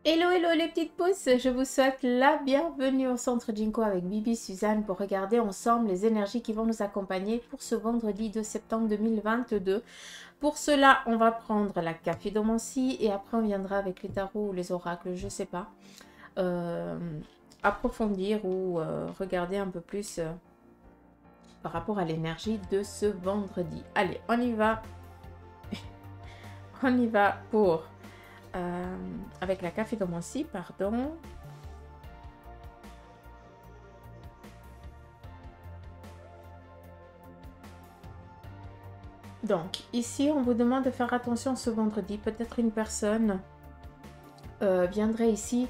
Hello, hello les petites pousses, je vous souhaite la bienvenue au centre Jinko avec Bibi Suzanne pour regarder ensemble les énergies qui vont nous accompagner pour ce vendredi 2 septembre 2022. Pour cela, on va prendre la caphédomancie et après on viendra avec les tarots ou les oracles, je sais pas, euh, approfondir ou regarder un peu plus par rapport à l'énergie de ce vendredi. Allez, on y va. On y va pour... avec la caphédomancie, pardon. Donc, ici, on vous demande de faire attention ce vendredi. Peut-être une personne viendrait ici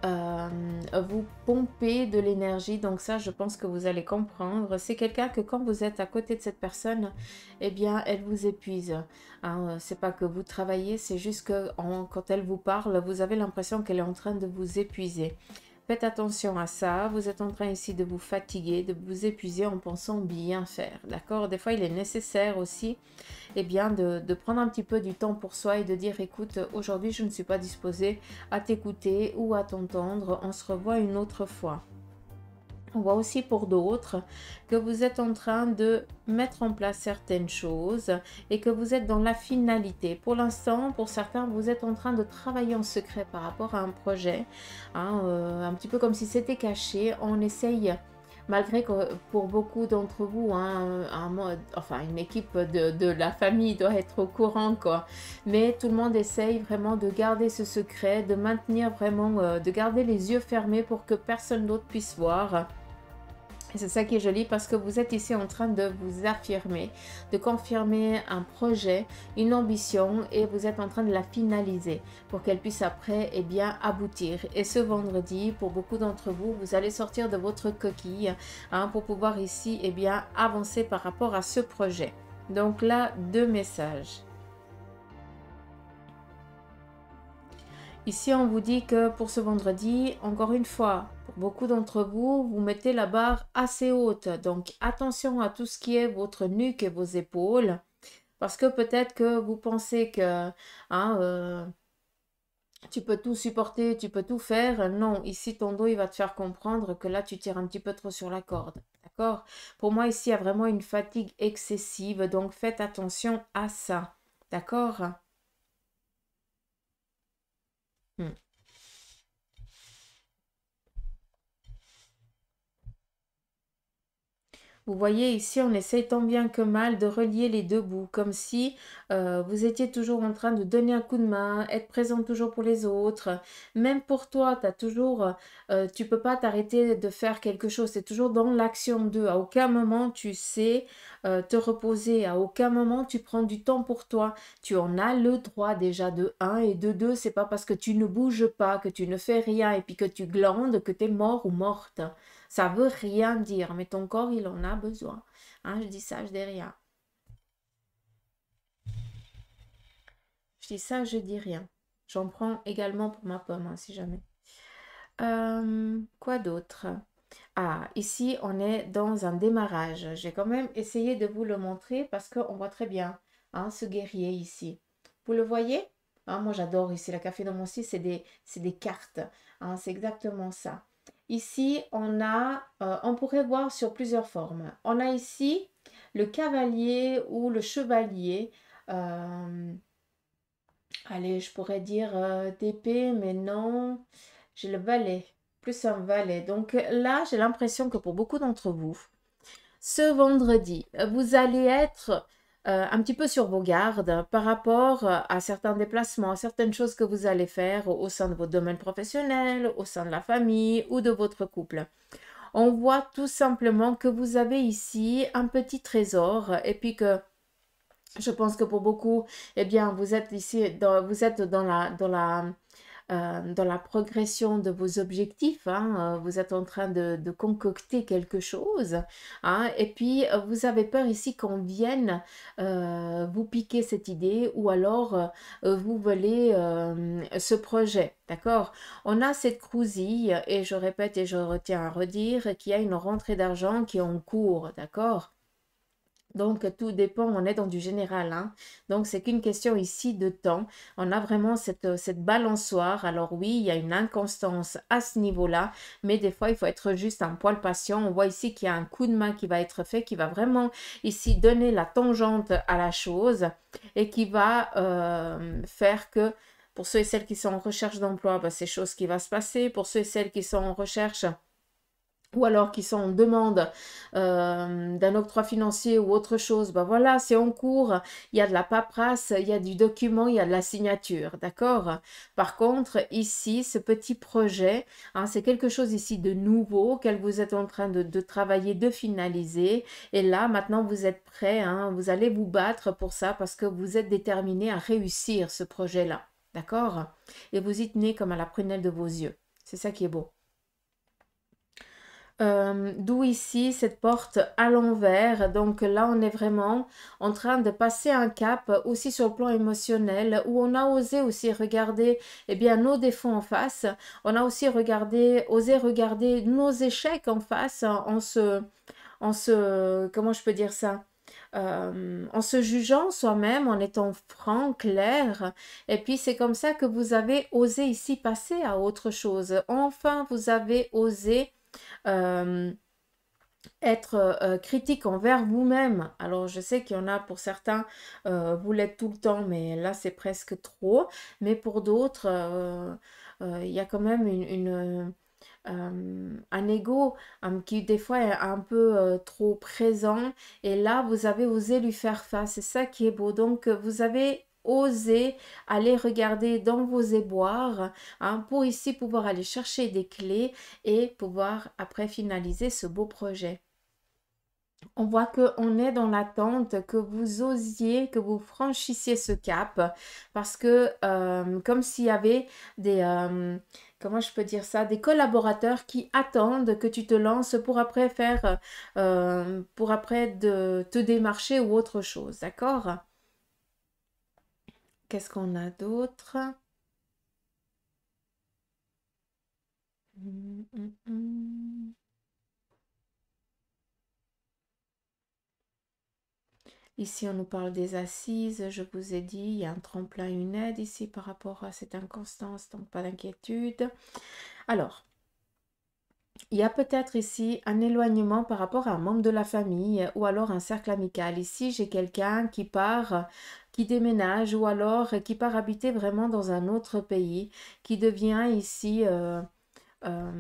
vous pomper de l'énergie. Donc ça, je pense que vous allez comprendre. C'est quelqu'un que quand vous êtes à côté de cette personne, eh bien, elle vous épuise. Hein, c'est pas que vous travaillez, c'est juste que quand elle vous parle, vous avez l'impression qu'elle est en train de vous épuiser. Faites attention à ça. Vous êtes en train ici de vous fatiguer, de vous épuiser en pensant bien faire. D'accord? Des fois, il est nécessaire aussi bien, de prendre un petit peu du temps pour soi et de dire, écoute, aujourd'hui, je ne suis pas disposée à t'écouter ou à t'entendre. On se revoit une autre fois. On voit aussi pour d'autres que vous êtes en train de mettre en place certaines choses et que vous êtes dans la finalité. Pour l'instant, pour certains, vous êtes en train de travailler en secret par rapport à un projet, hein, un petit peu comme si c'était caché. On essaye, malgré que pour beaucoup d'entre vous, hein, enfin une équipe de la famille doit être au courant, quoi. Mais tout le monde essaye vraiment de garder ce secret, de maintenir vraiment, de garder les yeux fermés pour que personne d'autre puisse voir. Et c'est ça qui est joli parce que vous êtes ici en train de vous affirmer, de confirmer un projet, une ambition et vous êtes en train de la finaliser pour qu'elle puisse après bien aboutir. Et ce vendredi, pour beaucoup d'entre vous, vous allez sortir de votre coquille hein, pour pouvoir ici bien avancer par rapport à ce projet. Donc là, deux messages. Ici, on vous dit que pour ce vendredi, encore une fois, pour beaucoup d'entre vous, vous mettez la barre assez haute. Donc, attention à tout ce qui est votre nuque et vos épaules. Parce que peut-être que vous pensez que hein, tu peux tout supporter, tu peux tout faire. Non, ici, ton dos, il va te faire comprendre que là, tu tires un petit peu trop sur la corde. D'accord? Pour moi, ici, il y a vraiment une fatigue excessive. Donc, faites attention à ça. D'accord? Hmm. Vous voyez ici, on essaye tant bien que mal de relier les deux bouts, comme si vous étiez toujours en train de donner un coup de main, être présent toujours pour les autres. Même pour toi, tu peux pas t'arrêter de faire quelque chose. C'est toujours dans l'action d'eux. À aucun moment tu sais te reposer. À aucun moment tu prends du temps pour toi. Tu en as le droit déjà de un et de 2. C'est pas parce que tu ne bouges pas, que tu ne fais rien et puis que tu glandes que tu es mort ou morte. Ça veut rien dire, mais ton corps, il en a besoin. Hein, je dis ça, je dis rien. Je dis ça, je dis rien. J'en prends également pour ma pomme, hein, si jamais. Quoi d'autre? Ah, ici, on est dans un démarrage. J'ai quand même essayé de vous le montrer parce qu'on voit très bien hein, ce guerrier ici. Vous le voyez? Hein, moi, j'adore ici la café dans mon site, c'est des cartes. Hein, c'est exactement ça. Ici, on pourrait voir sur plusieurs formes. On a ici le cavalier ou le chevalier. Euh, allez, je pourrais dire d'épée, mais non. J'ai le valet, plus un valet. Donc là, j'ai l'impression que pour beaucoup d'entre vous, ce vendredi, vous allez être un petit peu sur vos gardes par rapport à certains déplacements, à certaines choses que vous allez faire au sein de votre domaine professionnel, au sein de la famille ou de votre couple. On voit tout simplement que vous avez ici un petit trésor et puis que je pense que pour beaucoup, bien, vous êtes ici, vous êtes dans la progression de vos objectifs. Hein, vous êtes en train de concocter quelque chose. Hein, et puis, vous avez peur ici qu'on vienne vous piquer cette idée ou alors vous voler ce projet. D'accord? On a cette crousille et je répète et je retiens à redire qu'il y a une rentrée d'argent qui est en cours. D'accord? Donc, tout dépend, on est dans du général, hein. Donc, c'est qu'une question ici de temps. On a vraiment cette balançoire. Alors oui, il y a une inconstance à ce niveau-là, mais des fois, il faut être juste un poil patient. On voit ici qu'il y a un coup de main qui va être fait, qui va vraiment ici donner la tangente à la chose et qui va faire que pour ceux et celles qui sont en recherche d'emploi, bah, c'est chose qui va se passer. Pour ceux et celles qui sont en recherche ou alors qui sont en demande d'un octroi financier ou autre chose, ben voilà, c'est en cours, il y a de la paperasse, il y a du document, il y a de la signature, d'accord? Par contre, ici, ce petit projet, hein, c'est quelque chose ici de nouveau auquel vous êtes en train de travailler, de finaliser, et là, maintenant, vous êtes prêt, hein, vous allez vous battre pour ça parce que vous êtes déterminé à réussir ce projet-là, d'accord? Et vous y tenez comme à la prunelle de vos yeux, c'est ça qui est beau. D'où ici cette porte à l'envers. Donc là, on est vraiment en train de passer un cap aussi sur le plan émotionnel où on a osé aussi regarder eh bien, nos défauts en face. On a aussi osé regarder nos échecs en face comment je peux dire ça? En se jugeant soi-même, en étant franc, clair. Et puis c'est comme ça que vous avez osé ici passer à autre chose. Enfin, vous avez osé euh, être critique envers vous-même. Alors, je sais qu'il y en a pour certains, vous l'êtes tout le temps, mais là, c'est presque trop. Mais pour d'autres, il y a quand même un ego qui, des fois, est un peu trop présent. Et là, vous avez osé lui faire face. C'est ça qui est beau. Donc, vous avez osé aller regarder dans vos éboires, hein, pour ici pouvoir aller chercher des clés et pouvoir après finaliser ce beau projet. On voit qu'on est dans l'attente, que vous osiez, que vous franchissiez ce cap, parce que comme s'il y avait comment je peux dire ça, des collaborateurs qui attendent que tu te lances pour après pour après te démarcher ou autre chose, d'accord? Qu'est-ce qu'on a d'autre? Hum, hum, hum. Ici, on nous parle des assises. Je vous ai dit, il y a un tremplin, une aide ici par rapport à cette inconstance, donc pas d'inquiétude. Alors, il y a peut-être ici un éloignement par rapport à un membre de la famille ou alors un cercle amical. Ici, j'ai quelqu'un qui part, qui déménage ou alors qui part habiter vraiment dans un autre pays, qui devient ici euh, un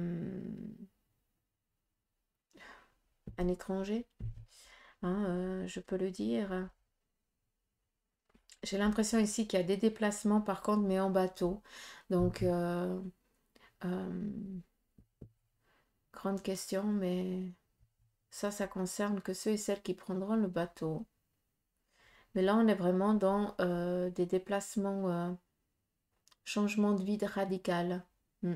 étranger, hein, je peux le dire. J'ai l'impression ici qu'il y a des déplacements par contre, mais en bateau. Donc, euh, grande question, mais ça concerne que ceux et celles qui prendront le bateau. Mais là, on est vraiment dans des déplacements, changement de vie radical. Mm.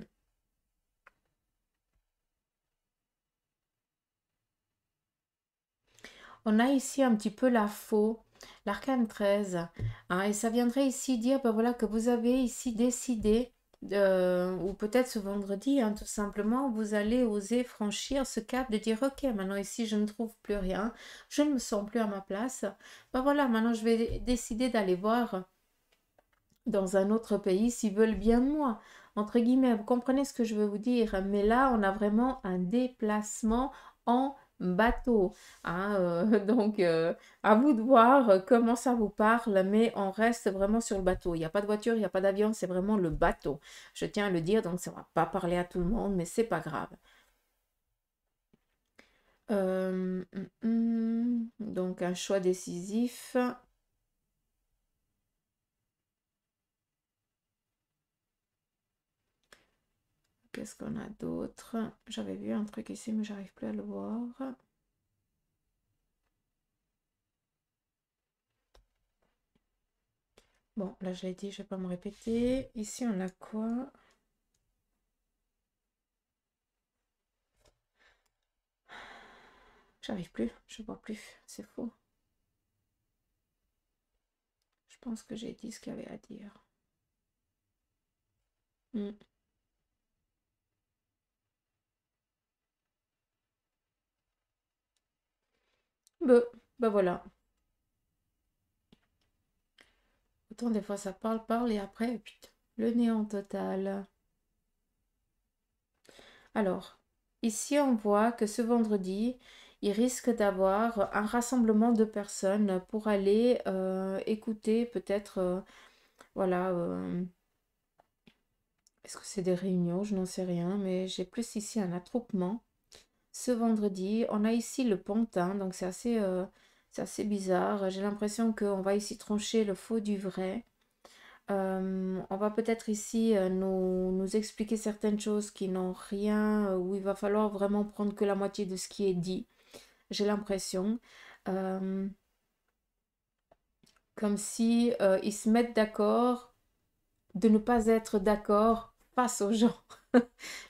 On a ici un petit peu la faux, l'arcane 13, hein, et ça viendrait ici dire ben voilà, que vous avez ici décidé, ou peut-être ce vendredi, hein, tout simplement, vous allez oser franchir ce cap de dire ok, maintenant ici je ne trouve plus rien, je ne me sens plus à ma place. Ben voilà, maintenant je vais décider d'aller voir dans un autre pays s'ils veulent bien de moi. Entre guillemets, vous comprenez ce que je veux vous dire. Mais là, on a vraiment un déplacement en bateau, hein, donc, à vous de voir comment ça vous parle, mais on reste vraiment sur le bateau. Il n'y a pas de voiture, il n'y a pas d'avion, c'est vraiment le bateau. Je tiens à le dire, donc ça ne va pas parler à tout le monde, mais c'est pas grave. Donc, un choix décisif. Qu'est-ce qu'on a d'autre? J'avais vu un truc ici, mais j'arrive plus à le voir. Bon, là je l'ai dit, je vais pas me répéter. Ici, on a quoi? J'arrive plus, je vois plus. C'est faux. Je pense que j'ai dit ce qu'il y avait à dire. Hmm. Bon, Ben voilà. Autant des fois ça parle et après, putain, le néant total. Alors, ici on voit que ce vendredi, il risque d'avoir un rassemblement de personnes pour aller écouter peut-être, voilà, est-ce que c'est des réunions? Je n'en sais rien, mais j'ai plus ici un attroupement. Ce vendredi, on a ici le pantin, donc c'est assez bizarre. J'ai l'impression qu'on va ici trancher le faux du vrai. On va peut-être ici nous expliquer certaines choses qui n'ont rien, où il va falloir vraiment prendre que la moitié de ce qui est dit. J'ai l'impression. Euh, Comme si ils se mettent d'accord de ne pas être d'accord face aux gens.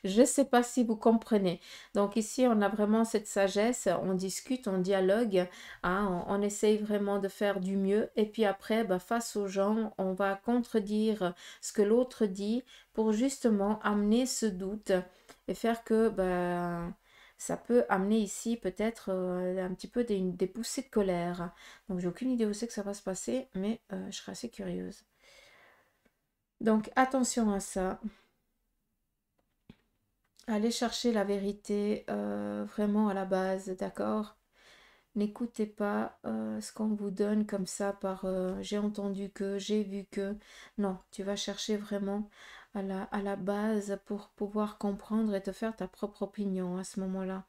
Je ne sais pas si vous comprenez. Donc ici, on a vraiment cette sagesse, on discute, on dialogue, hein, on essaye vraiment de faire du mieux. Et puis après, bah, face aux gens, on va contredire ce que l'autre dit pour justement amener ce doute et faire que bah, ça peut amener ici peut-être un petit peu des poussées de colère. Donc j'ai aucune idée où c'est que ça va se passer, mais je serai assez curieuse. Donc attention à ça. Allez chercher la vérité vraiment à la base, d'accord? N'écoutez pas ce qu'on vous donne comme ça par j'ai entendu que, j'ai vu que. Non, tu vas chercher vraiment à la base pour pouvoir comprendre et te faire ta propre opinion à ce moment-là.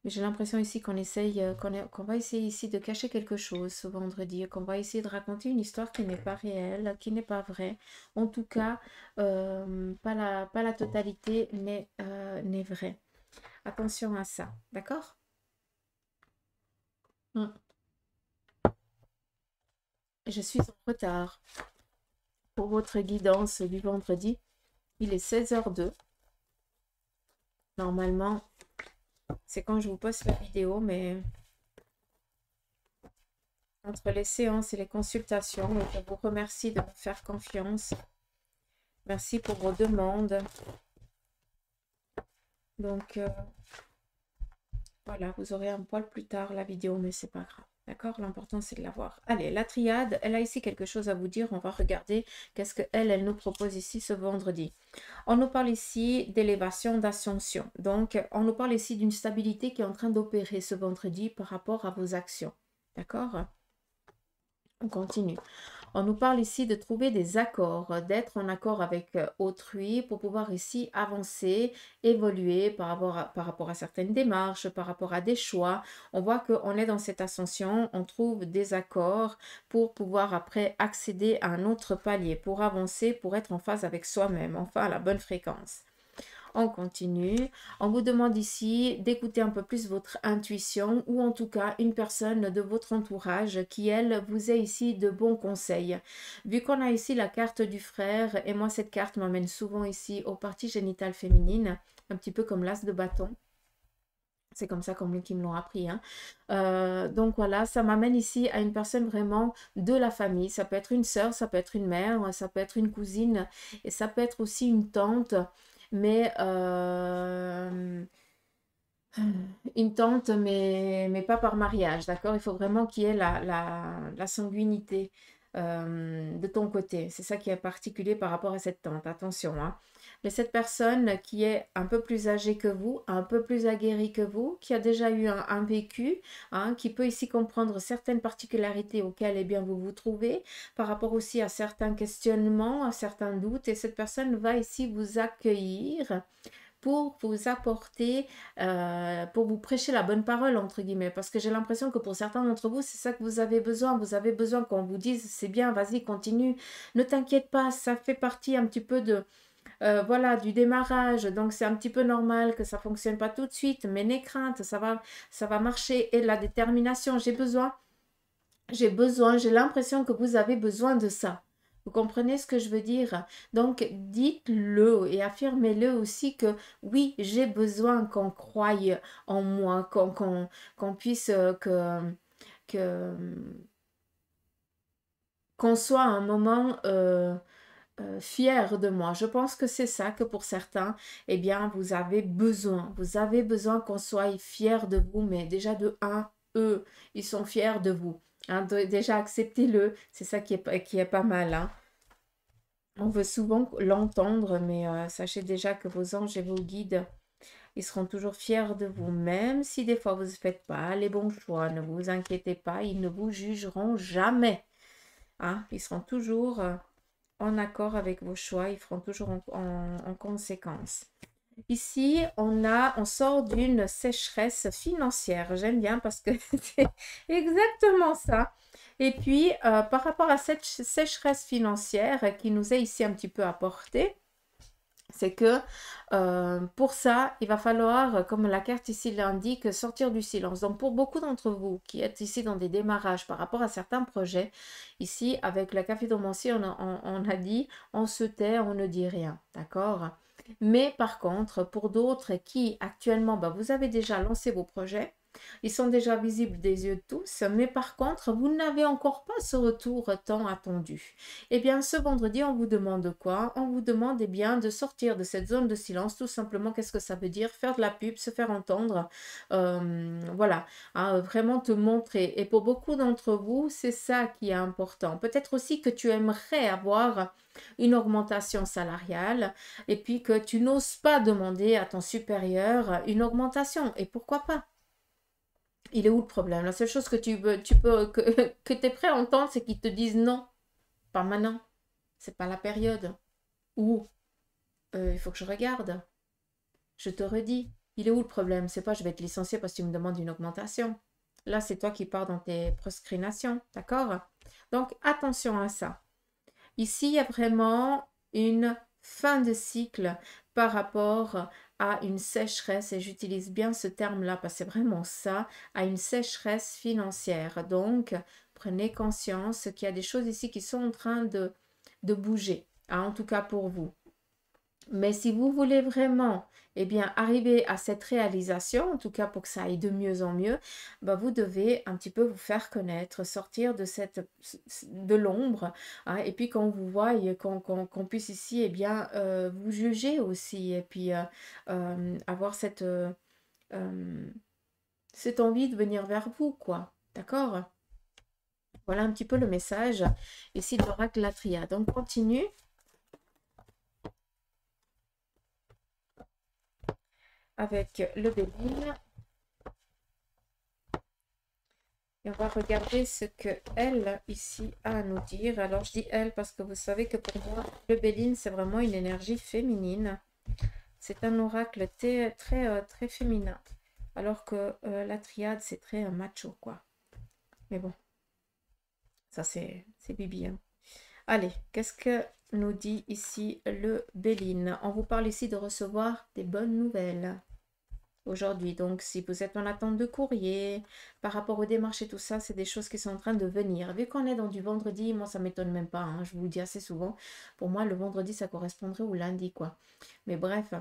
Mais j'ai l'impression ici qu'on essaye, qu'on va essayer ici de cacher quelque chose ce vendredi, qu'on va essayer de raconter une histoire qui n'est pas réelle, qui n'est pas vraie. En tout cas, pas la totalité n'est vraie. Attention à ça, d'accord? Mm. Je suis en retard pour votre guidance du vendredi. Il est 16h02. Normalement, c'est quand je vous poste la vidéo, mais entre les séances et les consultations, je vous remercie de me faire confiance. Merci pour vos demandes. Donc, voilà, vous aurez un poil plus tard la vidéo, mais c'est pas grave. D'accord? L'important, c'est de la voir. Allez, la triade, elle a ici quelque chose à vous dire. On va regarder qu'est-ce qu'elle, elle nous propose ici ce vendredi. On nous parle ici d'élévation, d'ascension. Donc, on nous parle ici d'une stabilité qui est en train d'opérer ce vendredi par rapport à vos actions. D'accord? On continue. On nous parle ici de trouver des accords, d'être en accord avec autrui pour pouvoir ici avancer, évoluer par rapport à certaines démarches, par rapport à des choix. On voit qu'on est dans cette ascension, on trouve des accords pour pouvoir après accéder à un autre palier, pour avancer, pour être en phase avec soi-même, enfin à la bonne fréquence. On continue. On vous demande ici d'écouter un peu plus votre intuition ou en tout cas une personne de votre entourage qui, elle, vous est ici de bons conseils. Vu qu'on a ici la carte du frère, et moi cette carte m'amène souvent ici aux parties génitales féminines, un petit peu comme l'as de bâton. C'est comme ça comme qui me l'ont appris. Hein. Donc voilà, ça m'amène ici à une personne vraiment de la famille. Ça peut être une sœur, ça peut être une mère, ça peut être une cousine et ça peut être aussi une tante. Mais une tante, mais pas par mariage, d'accord? Il faut vraiment qu'il y ait la sanguinité de ton côté. C'est ça qui est particulier par rapport à cette tante, attention, hein. Mais cette personne qui est un peu plus âgée que vous, un peu plus aguerrie que vous, qui a déjà eu un vécu, hein, qui peut ici comprendre certaines particularités auxquelles eh bien, vous vous trouvez, par rapport aussi à certains questionnements, à certains doutes, et cette personne va ici vous accueillir pour vous apporter, pour vous prêcher la bonne parole, entre guillemets. Parce que j'ai l'impression que pour certains d'entre vous, c'est ça que vous avez besoin. Vous avez besoin qu'on vous dise, c'est bien, vas-y, continue. Ne t'inquiète pas, ça fait partie un petit peu de, voilà, du démarrage. Donc, c'est un petit peu normal que ça ne fonctionne pas tout de suite. Mais n'aie crainte, ça va marcher. Et la détermination, j'ai l'impression que vous avez besoin de ça. Vous comprenez ce que je veux dire? Donc, dites-le et affirmez-le aussi que oui, j'ai besoin qu'on croie en moi, qu'on puisse, que, qu'on soit à un moment fier de moi. Je pense que c'est ça que pour certains, eh bien, vous avez besoin. Vous avez besoin qu'on soit fier de vous, mais déjà de un, eux, ils sont fiers de vous. Hein, déjà, acceptez-le. C'est ça qui est pas mal. Hein. On veut souvent l'entendre, mais sachez déjà que vos anges et vos guides, ils seront toujours fiers de vous. Même si des fois vous ne faites pas les bons choix, ne vous inquiétez pas, ils ne vous jugeront jamais. Hein. Ils seront toujours en accord avec vos choix, ils feront toujours en conséquence. Ici, on sort d'une sécheresse financière. J'aime bien parce que c'est exactement ça. Et puis, par rapport à cette sécheresse financière qui nous est ici un petit peu apportée, c'est que pour ça, il va falloir, comme la carte ici l'indique, sortir du silence. Donc, pour beaucoup d'entre vous qui êtes ici dans des démarrages par rapport à certains projets, ici, avec la caphidomancie, on a dit, on se tait, on ne dit rien. D'accord? Mais par contre, pour d'autres qui actuellement, vous avez déjà lancé vos projets, ils sont déjà visibles des yeux de tous, mais par contre, vous n'avez encore pas ce retour tant attendu. Eh bien, ce vendredi, on vous demande quoi? On vous demande bien de sortir de cette zone de silence. Tout simplement, qu'est-ce que ça veut dire? Faire de la pub, se faire entendre. Voilà, hein, vraiment te montrer. Et pour beaucoup d'entre vous, c'est ça qui est important. Peut-être aussi que tu aimerais avoir une augmentation salariale et puis que tu n'oses pas demander à ton supérieur une augmentation. Et pourquoi pas? Il est où le problème? La seule chose que que tu es prêt à entendre, c'est qu'ils te disent non, pas maintenant, c'est pas la période. Ou il faut que je regarde. Je te redis, il est où le problème? C'est pas je vais te licencier parce que tu me demandes une augmentation. Là, c'est toi qui pars dans tes proscrinations, d'accord? Donc, attention à ça. Ici, il y a vraiment une fin de cycle par rapport à une sécheresse, et j'utilise bien ce terme-là parce que c'est vraiment ça, à une sécheresse financière. Donc, prenez conscience qu'il y a des choses ici qui sont en train de bouger, hein, en tout cas pour vous. Mais si vous voulez vraiment arriver à cette réalisation, en tout cas pour que ça aille de mieux en mieux, vous devez un petit peu vous faire connaître, sortir de l'ombre, hein, et puis qu'on vous voie, qu'on puisse ici vous juger aussi, et puis avoir cette envie de venir vers vous, quoi. D'accord? Voilà un petit peu le message ici de l'oracle Latria. Donc continue. Avec le Béline. Et on va regarder ce que elle, ici, a à nous dire. Alors, je dis elle parce que vous savez que pour moi, le Béline, c'est vraiment une énergie féminine. C'est un oracle très, très féminin. Alors que la triade, c'est très macho, quoi. Mais bon, ça, c'est Bibi. Hein. Allez, qu'est-ce que nous dit ici le Béline? On vous parle ici de recevoir des bonnes nouvelles aujourd'hui. Donc, si vous êtes en attente de courrier, par rapport aux démarches et tout ça, c'est des choses qui sont en train de venir. Vu qu'on est dans du vendredi, moi, ça ne m'étonne même pas. Hein, je vous le dis assez souvent. Pour moi, le vendredi, ça correspondrait au lundi, quoi. Mais bref,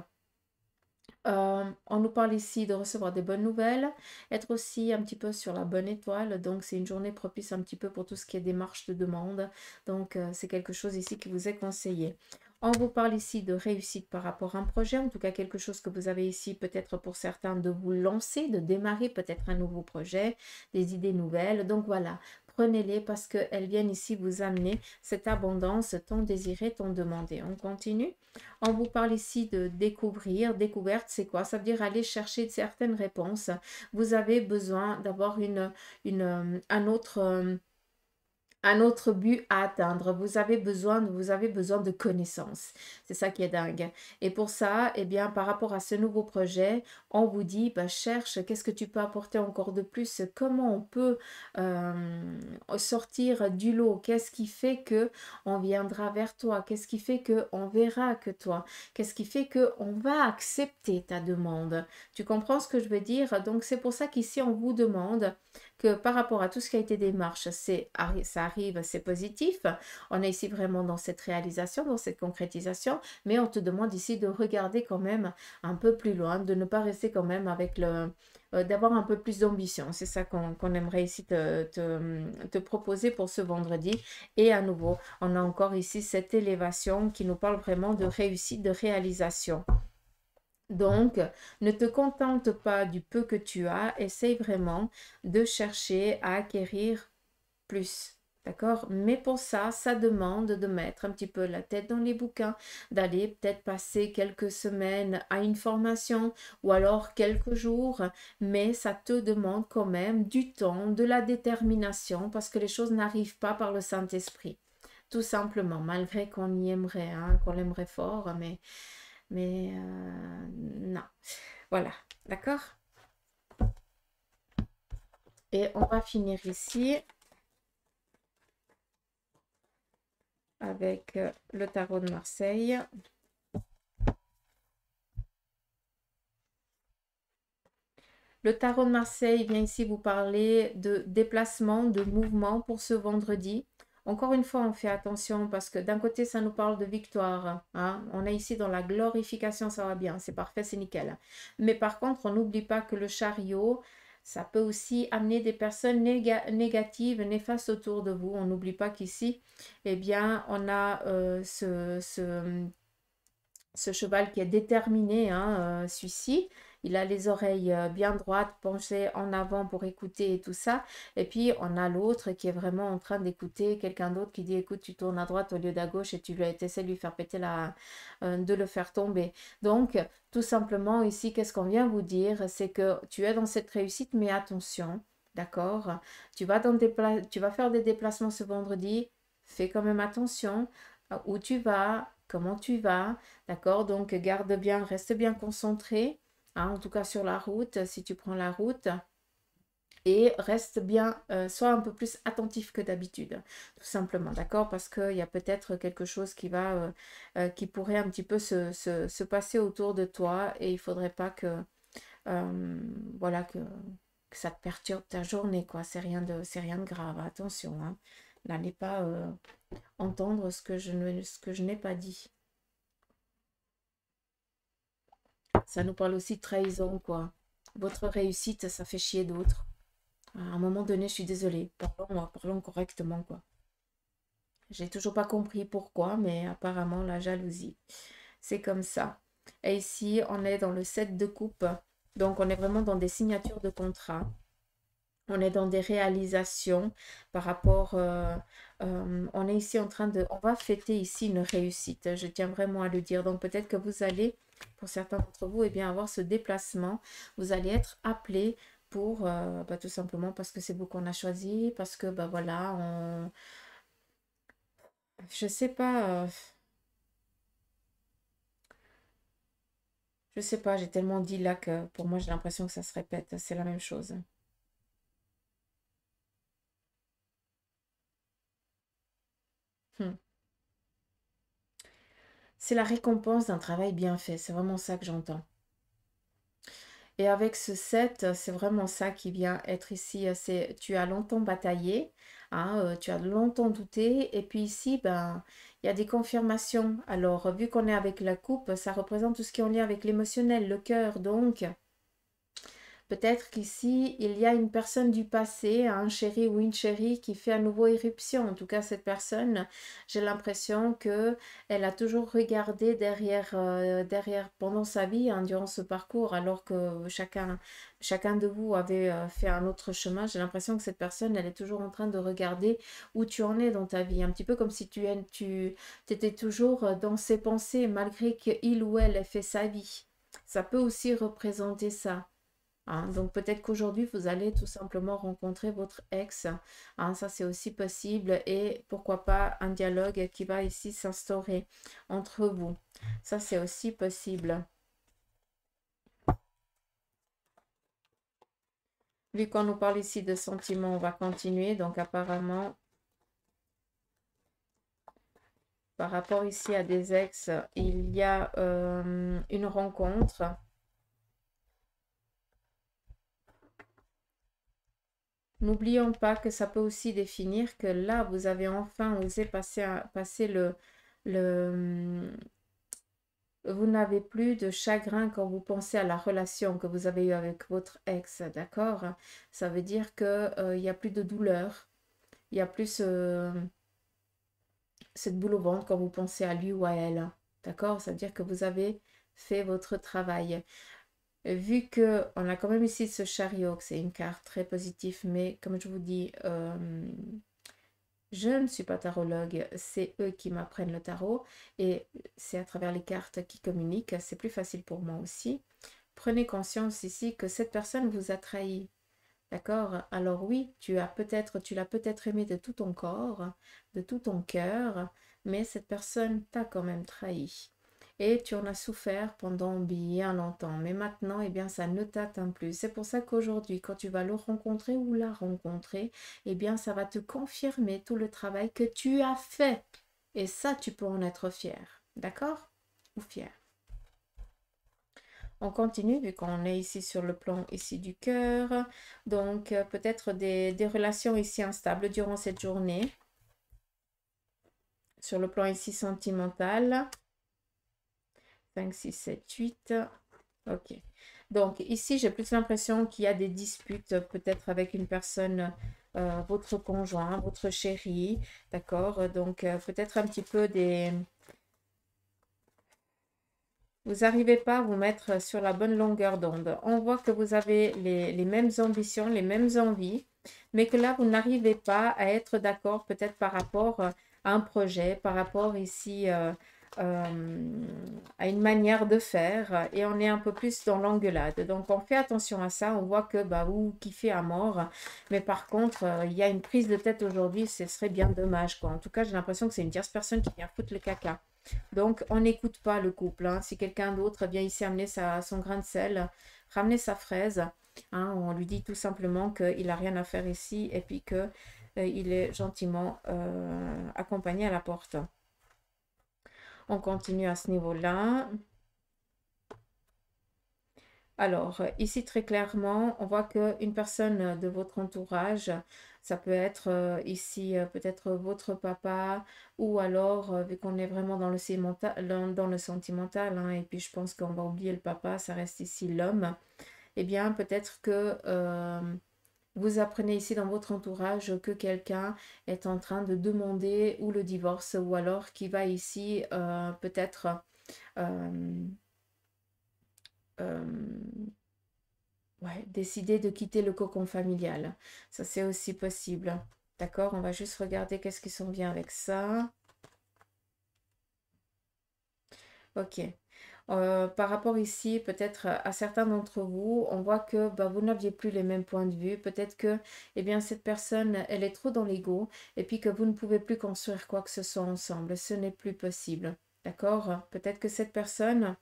on nous parle ici de recevoir des bonnes nouvelles, être aussi un petit peu sur la bonne étoile. Donc, c'est une journée propice un petit peu pour tout ce qui est démarche de demande. Donc, c'est quelque chose ici qui vous est conseillé. On vous parle ici de réussite par rapport à un projet, en tout cas quelque chose que vous avez ici peut-être pour certains de vous lancer, de démarrer peut-être un nouveau projet, des idées nouvelles. Donc voilà, prenez-les parce qu'elles viennent ici vous amener cette abondance tant désirée, tant demandée. On continue. On vous parle ici de découvrir. Découverte, c'est quoi? Ça veut dire aller chercher certaines réponses. Vous avez besoin d'avoir un autre but à atteindre. Vous avez besoin de connaissances. C'est ça qui est dingue. Et pour ça, par rapport à ce nouveau projet, on vous dit, cherche, qu'est-ce que tu peux apporter encore de plus? Comment on peut sortir du lot? Qu'est-ce qui fait que on viendra vers toi? Qu'est-ce qui fait que on verra que toi? Qu'est-ce qui fait que on va accepter ta demande? Tu comprends ce que je veux dire? Donc, c'est pour ça qu'ici, on vous demande que par rapport à tout ce qui a été démarche, ça arrive, c'est positif. On est ici vraiment dans cette réalisation, dans cette concrétisation, mais on te demande ici de regarder quand même un peu plus loin, de ne pas rester quand même avec d'avoir un peu plus d'ambition. C'est ça qu'on aimerait ici te proposer pour ce vendredi. Et à nouveau, on a encore ici cette élévation qui nous parle vraiment de réussite, de réalisation. Donc, ne te contente pas du peu que tu as, essaye vraiment de chercher à acquérir plus. D'accord? Mais pour ça, ça demande de mettre un petit peu la tête dans les bouquins, d'aller peut-être passer quelques semaines à une formation ou alors quelques jours, mais ça te demande quand même du temps, de la détermination, parce que les choses n'arrivent pas par le Saint-Esprit. Tout simplement, malgré qu'on y aimerait, hein, qu'on l'aimerait fort, mais non. Voilà, d'accord? Et on va finir ici avec le tarot de Marseille. Le tarot de Marseille vient ici vous parler de déplacement, de mouvement pour ce vendredi. Encore une fois, on fait attention parce que d'un côté, ça nous parle de victoire, hein. On est ici dans la glorification, ça va bien, c'est parfait, c'est nickel. Mais par contre, on n'oublie pas que le chariot, ça peut aussi amener des personnes négatives, néfastes autour de vous. On n'oublie pas qu'ici, eh bien, on a ce cheval qui est déterminé, hein, celui-ci. Il a les oreilles bien droites, penchées en avant pour écouter et tout ça. Et puis, on a l'autre qui est vraiment en train d'écouter quelqu'un d'autre qui dit, écoute, tu tournes à droite au lieu d'à gauche et tu essaies de lui faire péter de le faire tomber. Donc, tout simplement, ici, qu'est-ce qu'on vient vous dire? C'est que tu es dans cette réussite, mais attention, d'accord? Tu vas faire des déplacements ce vendredi. Fais quand même attention où tu vas, comment tu vas. D'accord? Donc, garde bien, reste bien concentré, hein, en tout cas sur la route, si tu prends la route. Et reste bien, sois un peu plus attentif que d'habitude, tout simplement, d'accord? Parce qu'il y a peut-être quelque chose qui pourrait un petit peu se passer autour de toi et il ne faudrait pas voilà, que ça te perturbe ta journée, quoi. C'est rien de grave, attention, hein. N'allez pas entendre ce que je n'ai pas dit. Ça nous parle aussi de trahison, quoi. Votre réussite, ça fait chier d'autres. À un moment donné, je suis désolée. Parlons correctement, quoi. J'ai toujours pas compris pourquoi, mais apparemment, la jalousie. C'est comme ça. Et ici, on est dans le 7 de coupe. Donc, on est vraiment dans des signatures de contrat. On est dans des réalisations par rapport... on est ici en train de... On va fêter ici une réussite. Je tiens vraiment à le dire. Donc peut-être que vous allez, pour certains d'entre vous, eh bien, avoir ce déplacement. Vous allez être appelé pour... bah, tout simplement parce que c'est vous qu'on a choisi. Parce que, bah voilà, on... Je sais pas... je sais pas, j'ai tellement dit là que pour moi, j'ai l'impression que ça se répète. C'est la même chose. Hmm. C'est la récompense d'un travail bien fait. C'est vraiment ça que j'entends. Et avec ce 7, c'est vraiment ça qui vient être ici. C'est tu as longtemps bataillé, hein, tu as longtemps douté, et puis ici, ben, il y a des confirmations. Alors, vu qu'on est avec la coupe, ça représente tout ce qui est en lien avec l'émotionnel, le cœur. Donc, peut-être qu'ici, il y a une personne du passé, un chéri ou une chérie qui fait à nouveau éruption. En tout cas, cette personne, j'ai l'impression que elle a toujours regardé derrière pendant sa vie, hein, durant ce parcours, alors que chacun de vous avait fait un autre chemin. J'ai l'impression que cette personne, elle est toujours en train de regarder où tu en es dans ta vie. Un petit peu comme si tu étais toujours dans ses pensées, malgré qu'il ou elle ait fait sa vie. Ça peut aussi représenter ça. Hein. Donc peut-être qu'aujourd'hui, vous allez tout simplement rencontrer votre ex. Hein, ça, c'est aussi possible. Et pourquoi pas un dialogue qui va ici s'instaurer entre vous. Ça, c'est aussi possible. Vu qu'on nous parle ici de sentiments, on va continuer. Donc apparemment, par rapport ici à des ex, il y a une rencontre. N'oublions pas que ça peut aussi définir que là, vous avez enfin osé passer le, vous n'avez plus de chagrin quand vous pensez à la relation que vous avez eue avec votre ex, d'accord? Ça veut dire que, il n'y a plus de douleur, il y a plus cette boule au ventre quand vous pensez à lui ou à elle, D'accord? Ça veut dire que vous avez fait votre travail. Vu que on a quand même ici ce chariot, que c'est une carte très positive, mais comme je vous dis, je ne suis pas tarologue, c'est eux qui m'apprennent le tarot et c'est à travers les cartes qui communiquent, c'est plus facile pour moi aussi. Prenez conscience ici que cette personne vous a trahi. D'accord? Alors oui, tu l'as peut-être aimé de tout ton corps, de tout ton cœur, mais cette personne t'a quand même trahi. Et tu en as souffert pendant bien longtemps. Mais maintenant, eh bien, ça ne t'atteint plus. C'est pour ça qu'aujourd'hui, quand tu vas le rencontrer ou la rencontrer, eh bien, ça va te confirmer tout le travail que tu as fait. Et ça, tu peux en être fier. D'accord? Ou fier. On continue vu qu'on est ici sur le plan ici du cœur. Donc, peut-être des relations ici instables durant cette journée. Sur le plan ici sentimental. 5, 6, 7, 8. Ok. Donc, ici, j'ai plus l'impression qu'il y a des disputes peut-être avec une personne, votre conjoint, votre chéri. D'accord? Donc, peut-être un petit peu des... Vous n'arrivez pas à vous mettre sur la bonne longueur d'onde. On voit que vous avez les mêmes ambitions, les mêmes envies, mais que là, vous n'arrivez pas à être d'accord peut-être par rapport à un projet, par rapport ici à une manière de faire, et on est un peu plus dans l'engueulade. Donc, on fait attention à ça. On voit que bah, vous kiffez à mort, mais par contre, il y a une prise de tête aujourd'hui. Ce serait bien dommage, quoi. En tout cas, j'ai l'impression que c'est une tierce personne qui vient foutre le caca. Donc, on n'écoute pas le couple, hein. Si quelqu'un d'autre vient ici amener son grain de sel, ramener sa fraise, hein, on lui dit tout simplement qu'il n'a rien à faire ici et puis que il est gentiment accompagné à la porte. On continue à ce niveau-là. Alors, ici, très clairement, on voit qu'une personne de votre entourage, ça peut être ici peut-être votre papa, ou alors, vu qu'on est vraiment dans le dans le sentimental, hein, et puis je pense qu'on va oublier le papa, ça reste ici l'homme, eh bien, peut-être que vous apprenez ici dans votre entourage que quelqu'un est en train de demander ou le divorce, ou alors qui va ici peut-être... euh, ouais, décider de quitter le cocon familial. Ça, c'est aussi possible. D'accord? On va juste regarder qu'est-ce qui sont bien avec ça. Ok. Par rapport ici, peut-être à certains d'entre vous, on voit que bah, vous n'aviez plus les mêmes points de vue. Peut-être que eh bien, cette personne, elle est trop dans l'ego et puis que vous ne pouvez plus construire quoi que ce soit ensemble. Ce n'est plus possible. D'accord? Peut-être que cette personne,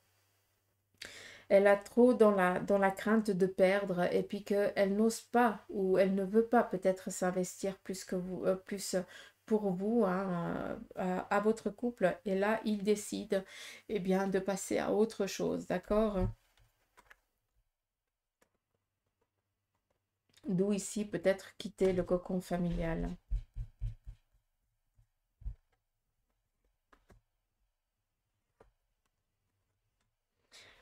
elle a trop dans la crainte de perdre et puis qu'elle n'ose pas ou elle ne veut pas peut-être s'investir plus que vous, plus pour vous, hein, à votre couple. Et là, il décide eh bien, de passer à autre chose, d'accord? D'où ici peut-être quitter le cocon familial.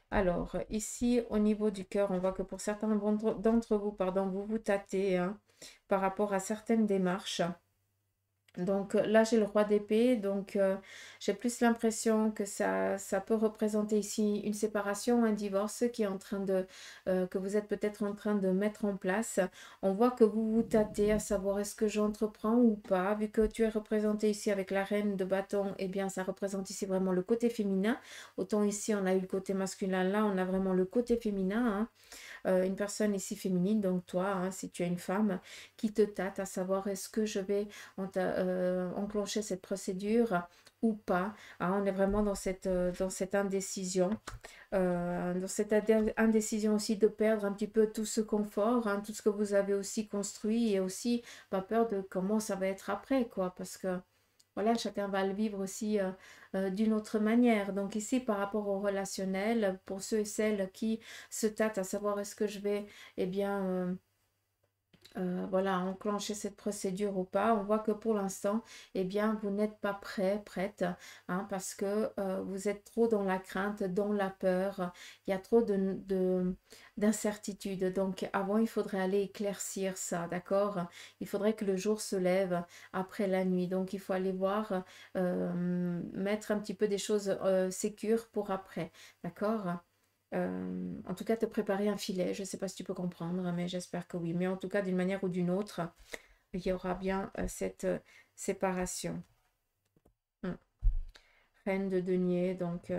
Alors, ici, au niveau du cœur, on voit que pour certains d'entre vous, pardon, vous vous tâtez, hein, par rapport à certaines démarches. Donc là, j'ai le roi d'épée, donc j'ai plus l'impression que ça peut représenter ici une séparation, un divorce qui est en train que vous êtes peut-être en train de mettre en place. On voit que vous vous tâtez à savoir est-ce que j'entreprends ou pas. Vu que tu es représenté ici avec la reine de bâton, eh bien ça représente ici vraiment le côté féminin. Autant ici on a eu le côté masculin, là on a vraiment le côté féminin, hein. Une personne ici féminine, donc toi, hein, si tu es une femme, qui te tâte à savoir est-ce que je vais enclencher cette procédure ou pas. Hein, on est vraiment dans cette indécision. Dans cette indécision aussi de perdre un petit peu tout ce confort, hein, tout ce que vous avez aussi construit et aussi pas peur de comment ça va être après, quoi, parce que voilà, chacun va le vivre aussi d'une autre manière. Donc ici, par rapport au relationnel, pour ceux et celles qui se tâtent à savoir est-ce que je vais, eh bien, voilà, enclencher cette procédure ou pas. On voit que pour l'instant, eh bien, vous n'êtes pas prête, hein, parce que vous êtes trop dans la crainte, dans la peur. Il y a trop d'incertitude. Donc, avant, il faudrait aller éclaircir ça, d'accord? Il faudrait que le jour se lève après la nuit. Donc, il faut aller voir, mettre un petit peu des choses sécures pour après, d'accord? En tout cas, te préparer un filet. Je ne sais pas si tu peux comprendre, mais j'espère que oui. Mais en tout cas, d'une manière ou d'une autre, il y aura bien cette séparation. Reine de denier, donc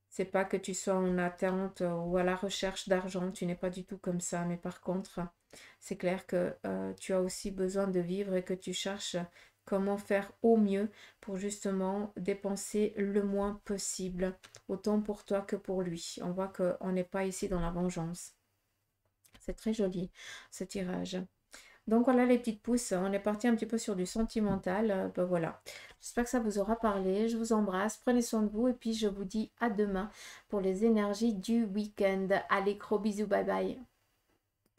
c'est pas que tu sois en attente ou à la recherche d'argent, tu n'es pas du tout comme ça. Mais par contre, c'est clair que tu as aussi besoin de vivre et que tu cherches comment faire au mieux pour justement dépenser le moins possible, autant pour toi que pour lui. On voit qu'on n'est pas ici dans la vengeance. C'est très joli ce tirage. Donc voilà les petites pousses, on est parti un petit peu sur du sentimental. Ben voilà, j'espère que ça vous aura parlé. Je vous embrasse, prenez soin de vous et puis je vous dis à demain pour les énergies du week-end. Allez, gros bisous, bye bye.